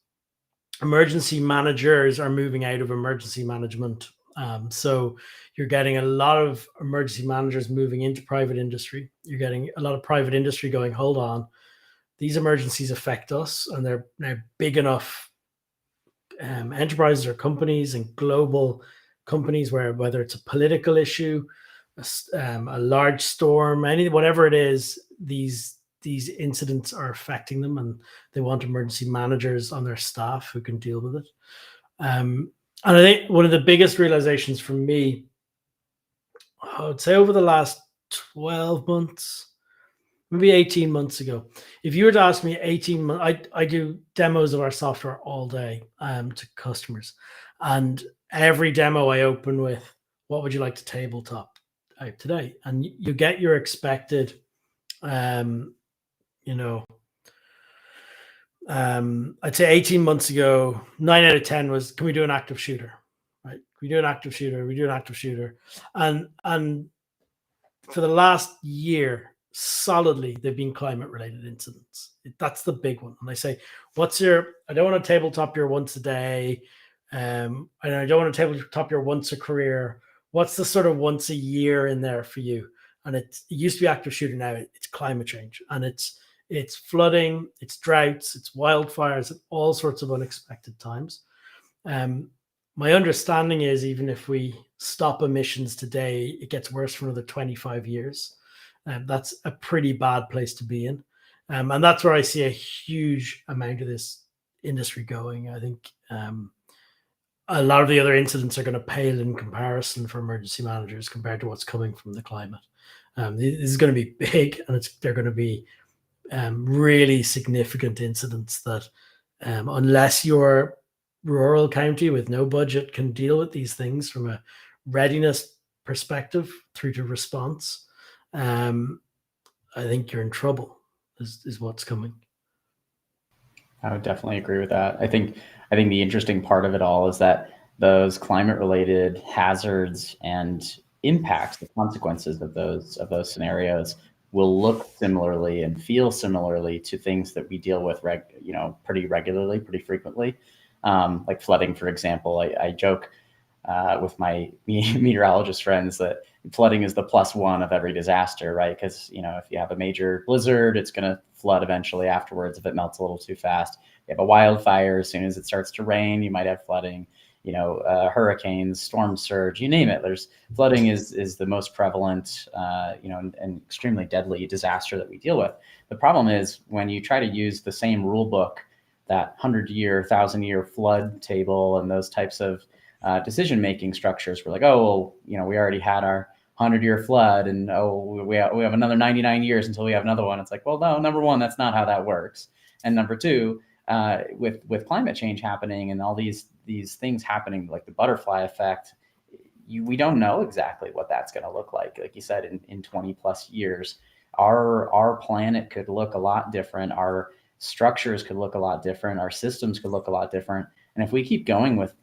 emergency managers are moving out of emergency management. So you're getting a lot of emergency managers moving into private industry. You're getting a lot of private industry going, hold on, these emergencies affect us, and they're now big enough enterprises or companies and global companies where whether it's a political issue, a large storm, whatever it is, these incidents are affecting them, and they want emergency managers on their staff who can deal with it. And I think one of the biggest realizations for me, I would say over the last 12 months, maybe 18 months ago, if you were to ask me 18 months, I do demos of our software all day to customers. And every demo I open with, what would you like to tabletop out today? And you get your expected, I'd say 18 months ago, 9 out of 10 was, can we do an active shooter? Right? Can we do an active shooter? We do an active shooter. And for the last year, solidly, they've been climate-related incidents. That's the big one. And I say, I don't want to tabletop your once a day. I don't want to tabletop your once a career. What's the sort of once a year in there for you? And it used to be active shooter, now it's climate change. And it's flooding, it's droughts, it's wildfires at all sorts of unexpected times. My understanding is even if we stop emissions today, it gets worse for another 25 years. That's a pretty bad place to be in. And that's where I see a huge amount of this industry going. I think a lot of the other incidents are going to pale in comparison for emergency managers compared to what's coming from the climate. This is going to be big, and they're going to be really significant incidents that unless your rural county with no budget can deal with these things from a readiness perspective through to response, I think you're in trouble is what's coming. I would definitely agree with that. I think the interesting part of it all is that those climate-related hazards and impacts, the consequences of those scenarios, will look similarly and feel similarly to things that we deal with, pretty regularly, pretty frequently, like flooding, for example. I joke with my meteorologist friends that flooding is the +1 of every disaster, right? Because if you have a major blizzard, it's going to flood eventually afterwards if it melts a little too fast. You have a wildfire, as soon as it starts to rain, you might have flooding. Hurricanes, storm surge, you name it. Flooding is the most prevalent, and extremely deadly disaster that we deal with. The problem is when you try to use the same rule book, that 100-year, 1,000-year flood table, and those types of decision-making structures, we're like, we already had our 100-year flood, and we have another 99 years until we have another one. It's like, well, no, number one, that's not how that works, and number two, with climate change happening and all these things happening, like the butterfly effect, we don't know exactly what that's going to look like. Like you said, in 20 plus years, our planet could look a lot different. Our structures could look a lot different. Our systems could look a lot different. And if we keep going with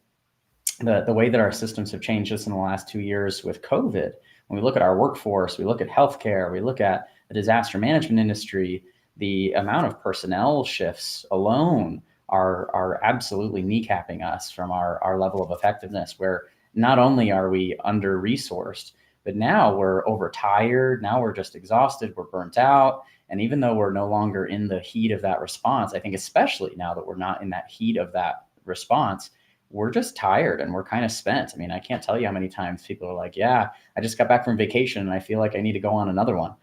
the way that our systems have changed just in the last 2 years with COVID, when we look at our workforce, we look at healthcare, we look at the disaster management industry, the amount of personnel shifts alone are absolutely kneecapping us from our level of effectiveness, where not only are we under-resourced, but now we're overtired, now we're just exhausted, we're burnt out. And even though we're no longer in the heat of that response, I think especially now that we're not in that heat of that response, we're just tired and we're kind of spent. I mean, I can't tell you how many times people are like, yeah, I just got back from vacation and I feel like I need to go on another one.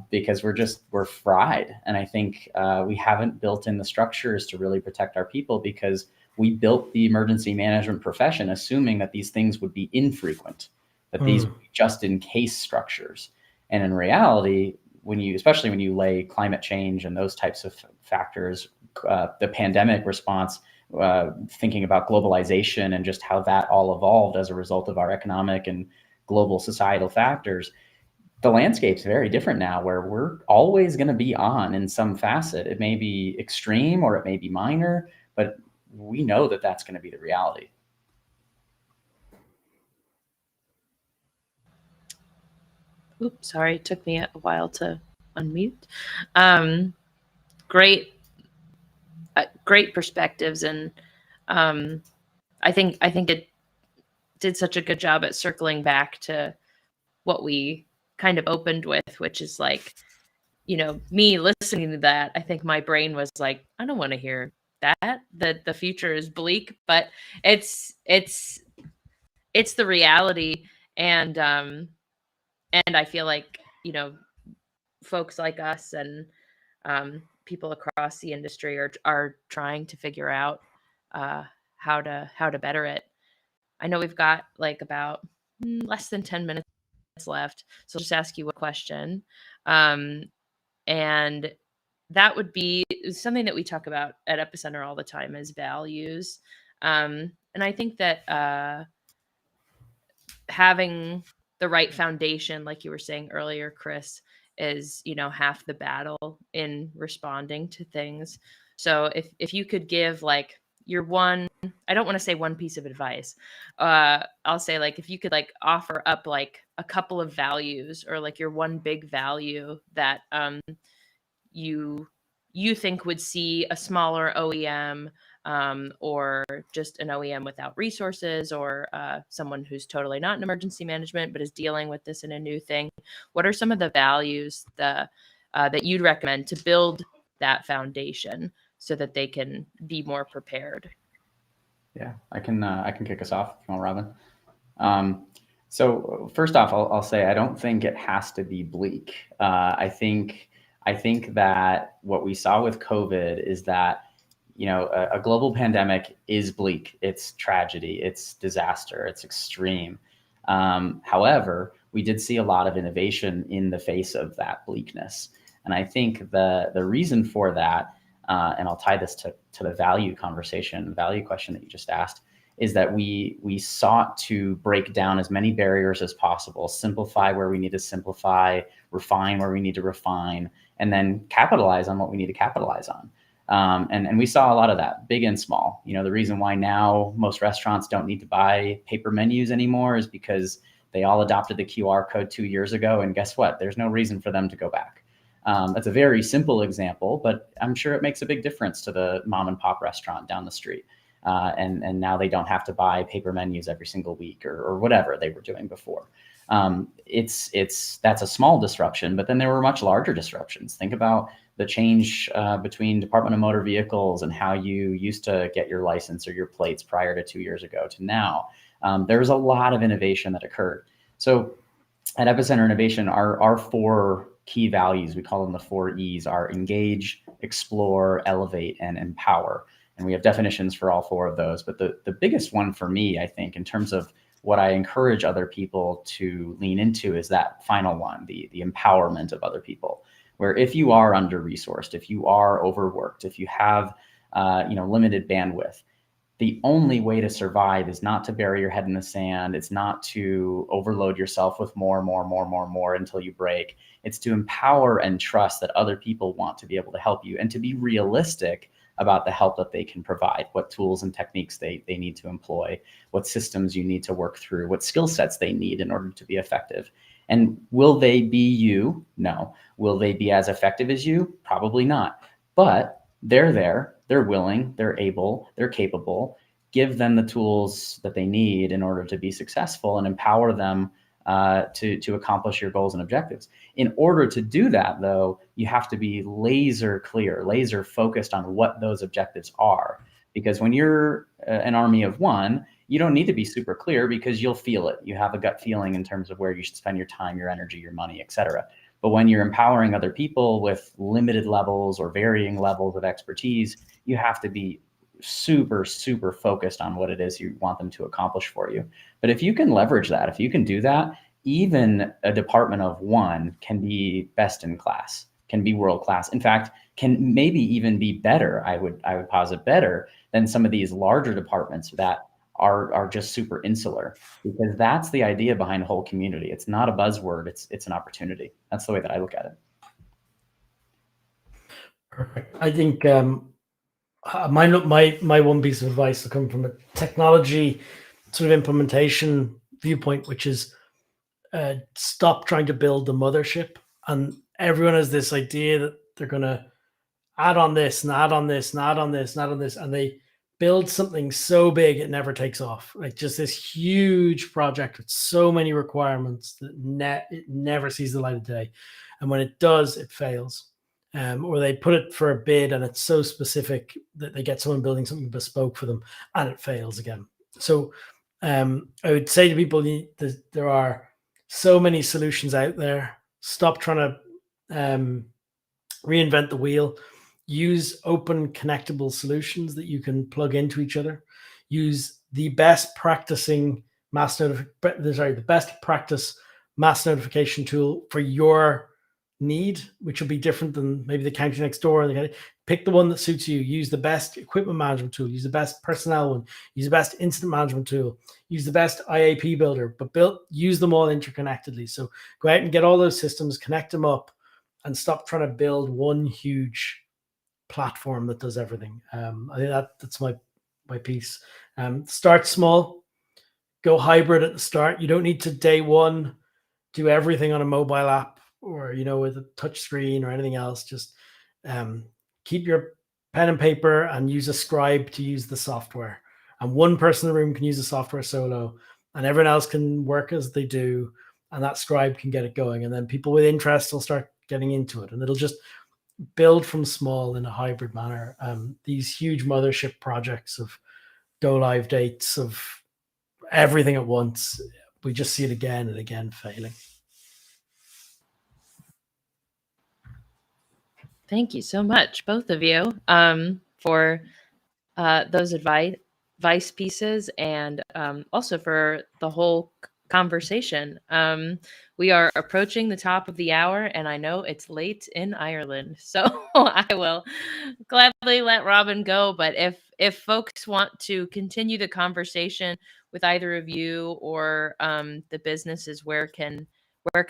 Because we're fried. And I think we haven't built in the structures to really protect our people, because we built the emergency management profession assuming that these things would be infrequent, that these would be just in case structures. And in reality, especially when you lay climate change and those types of factors, the pandemic response, thinking about globalization and just how that all evolved as a result of our economic and global societal factors, the landscape's very different now, where we're always going to be on in some facet. It may be extreme or it may be minor, but we know that that's going to be the reality. Oops, sorry, it took me a while to unmute. Great perspectives, and I think it did such a good job at circling back to what we kind of opened with, which is like, me listening to that, I think my brain was like, I don't want to hear that the future is bleak, but it's the reality. And I feel like, folks like us and people across the industry are trying to figure out how to better it. I know we've got like about less than 10 minutes left, so I'll just ask you a question. And that would be something that we talk about at Epicenter all the time, is values. And I think that having the right foundation, like you were saying earlier, Chris, is, half the battle in responding to things. So if you could give like your one, I don't want to say one piece of advice. I'll say like, if you could like offer up like a couple of values, or like your one big value that you think would see a smaller OEM, or just an OEM without resources, or someone who's totally not in emergency management but is dealing with this in a new thing. What are some of the values that you'd recommend to build that foundation so that they can be more prepared? Yeah, I can kick us off if you want, Robin. So first off, I'll say I don't think it has to be bleak. I think that what we saw with COVID is that, a global pandemic is bleak. It's tragedy. It's disaster. It's extreme. However, we did see a lot of innovation in the face of that bleakness. And I think the reason for that, and I'll tie this to the value conversation, the value question that you just asked, is that we sought to break down as many barriers as possible, simplify where we need to simplify, refine where we need to refine, and then capitalize on what we need to capitalize on. And we saw a lot of that, big and small. The reason why now most restaurants don't need to buy paper menus anymore is because they all adopted the QR code 2 years ago. And guess what? There's no reason for them to go back. That's a very simple example, but I'm sure it makes a big difference to the mom and pop restaurant down the street. And now they don't have to buy paper menus every single week or whatever they were doing before. That's a small disruption, but then there were much larger disruptions. Think about the change between Department of Motor Vehicles and how you used to get your license or your plates prior to 2 years ago to now. There was a lot of innovation that occurred. So at Epicenter Innovation, our 4 key values, we call them the 4 E's, are engage, explore, elevate, and empower. And we have definitions for all 4 of those. But the biggest one for me, I think, in terms of what I encourage other people to lean into, is that final one, the empowerment of other people. Where if you are under-resourced, if you are overworked, if you have limited bandwidth, the only way to survive is not to bury your head in the sand. It's not to overload yourself with more until you break. It's to empower and trust that other people want to be able to help you, and to be realistic about the help that they can provide, what tools and techniques they need to employ, what systems you need to work through, what skill sets they need in order to be effective. And will they be you? No. Will they be as effective as you? Probably not. But they're there, they're willing, they're able, they're capable. Give them the tools that they need in order to be successful, and empower them to accomplish your goals and objectives. In order to do that, though, you have to be laser clear, laser focused on what those objectives are. Because when you're an army of one, you don't need to be super clear, because you'll feel it. You have a gut feeling in terms of where you should spend your time, your energy, your money, etc. But when you're empowering other people with limited levels or varying levels of expertise, you have to be super, super focused on what it is you want them to accomplish for you. But if you can leverage that, if you can do that, even a department of 1 can be best in class, can be world class. In fact, can maybe even be better. I would posit better than some of these larger departments that are just super insular, because that's the idea behind the whole community. It's not a buzzword. It's an opportunity. That's the way that I look at it. Perfect. I think my one piece of advice will come from a technology sort of implementation viewpoint, which is stop trying to build the mothership. And everyone has this idea that they're going to add on this and add on this and add on this and add on this. And they build something so big it never takes off. Like just this huge project with so many requirements that it never sees the light of day. And when it does, it fails. Or they put it for a bid and it's so specific that they get someone building something bespoke for them and it fails again. So I would say to people, there are so many solutions out there. Stop trying to reinvent the wheel. Use open connectable solutions that you can plug into each other. Use the best practicing the best practice mass notification tool for your need, which will be different than maybe the county next door. Pick the one that suits you. Use the best equipment management tool. Use the best personnel one. Use the best incident management tool. Use the best IAP builder. But use them all interconnectedly. So go out and get all those systems, connect them up, and stop trying to build one huge platform that does everything. I think that's my piece. Start small. Go hybrid at the start. You don't need to day one do everything on a mobile app or with a touch screen or anything else. Just keep your pen and paper and use a scribe to use the software. And one person in the room can use the software solo, and everyone else can work as they do, and that scribe can get it going. And then people with interest will start getting into it, and it'll just build from small in a hybrid manner. These huge mothership projects of go live dates of everything at once, we just see it again and again failing. Thank you so much, both of you, for those advice pieces and also for the whole conversation. We are approaching the top of the hour, and I know it's late in Ireland, so I will gladly let Robin go. But if folks want to continue the conversation with either of you or the businesses, where can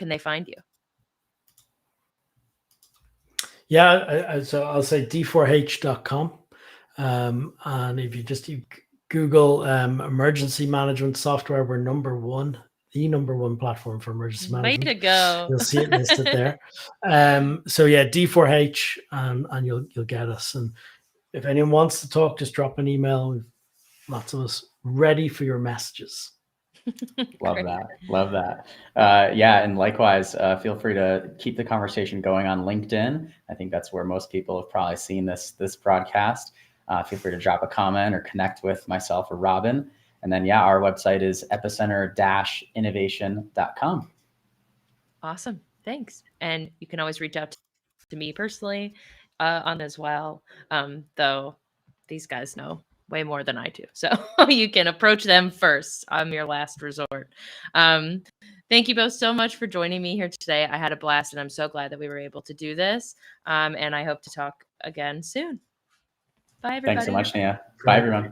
they find you? Yeah, so I'll say D4H.com. And if you Google emergency management software, we're the number one platform for emergency management. Way to go. You'll see it listed there. So yeah, D4H, and you'll get us. And if anyone wants to talk, just drop an email. We've lots of us ready for your messages. Love that. Yeah, and likewise, feel free to keep the conversation going on LinkedIn. I think that's where most people have probably seen this broadcast. Feel free to drop a comment or connect with myself or Robin. And then, yeah, our website is epicenter-innovation.com. Awesome. Thanks. And you can always reach out to me personally on as well, though these guys know way more than I do. So you can approach them first. I'm your last resort. Thank you both so much for joining me here today. I had a blast, and I'm so glad that we were able to do this. And I hope to talk again soon. Bye, everybody. Thanks so much, Nia. Bye, everyone.